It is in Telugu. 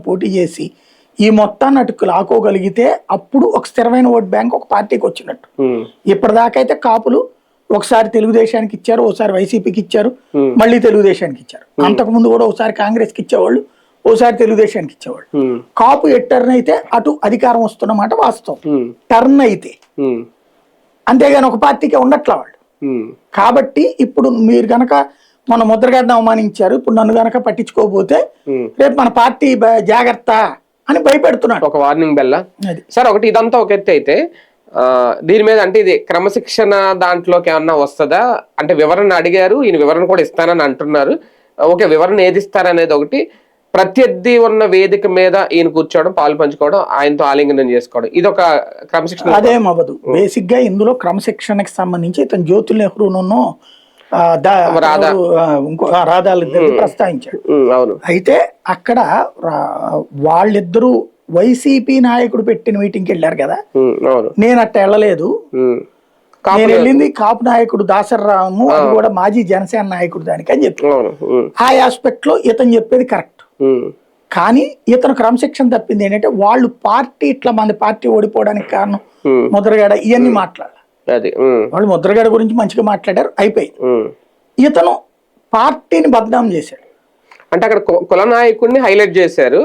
పోటీ చేసి ఈ మొత్తాన్ని అటు లాకోగలిగితే అప్పుడు ఒక స్థిరమైన ఓట్ బ్యాంక్ ఒక పార్టీకి వచ్చినట్టు. ఇప్పటిదాకా అయితే కాపులు ఒకసారి తెలుగుదేశానికి ఇచ్చారు, ఒకసారి వైసీపీకి ఇచ్చారు, మళ్ళీ తెలుగుదేశానికి ఇచ్చారు. అంతకుముందు కూడా ఒకసారి కాంగ్రెస్కి ఇచ్చేవాళ్ళు, ఓసారి తెలుగుదేశానికి ఇచ్చేవాళ్ళు. కాపు టర్న్ అయితే అటు అధికారం వస్తున్నమాట వాస్తవం. టర్న్ అయితే అంతేగాని ఒక పార్టీకి ఉండట్లా వాళ్ళు. కాబట్టి ఇప్పుడు మీరు గనక మన ముద్రగడ్డను అవమానించారు, ఇప్పుడు నన్ను గనక పట్టించుకోకపోతే రేపు మన పార్టీ జాగ్రత్త అని భయపెడుతున్నాడు. ఒక వార్నింగ్ బెల్ల. సార్ ఒకటి ఇదంతా ఒక ఎత్తు అయితే దీని మీద అంటే ఇది క్రమశిక్షణ దాంట్లోకి ఏమన్నా వస్తుందా? అంటే వివరణ అడిగారు, ఈయన వివరణ కూడా ఇస్తానని అంటున్నారు. ఓకే, వివరణ ఏది ఇస్తారనేది ఒకటి, ప్రత్యర్థి ఉన్న వేదిక మీద ఈయన కూర్చోవడం, పాలు పంచుకోవడం, ఆయనతో ఆలింగనం చేసుకోవడం, ఇది ఒక క్రమశిక్షణ అదేమవ్వదు. బేసిక్ గా ఇందులో క్రమశిక్షణకి సంబంధించి ఇతను జ్యోతుల్ నెహ్రూను రాధాలిద్దరు ప్రస్తావించాడు. అయితే అక్కడ వాళ్ళిద్దరూ వైసీపీ నాయకుడు పెట్టిన మీటింగ్కి వెళ్ళారు కదా, నేను అట్ట వెళ్ళలేదు. నేను వెళ్ళింది కాపు నాయకుడు దాసర్రాము, అది కూడా మాజీ జనసేన నాయకుడు దానికి అని చెప్పారు. ఆ ఆస్పెక్ట్ లో ఇతను చెప్పేది కరెక్ట్. కానీ ఇతను క్రమశిక్షణ తప్పింది ఏంటంటే వాళ్ళు పార్టీ ఇట్లా మన పార్టీ ఓడిపోవడానికి కారణం ముద్రగడ ఇవన్నీ మాట్లాడాలి. వాళ్ళు ముద్రగడ గురించి మంచిగా మాట్లాడారు, అయిపోయింది. ఇతను పార్టీని బద్నాం చేశాడు. అంటే అక్కడ కుల నాయకుడిని హైలైట్ చేశారు.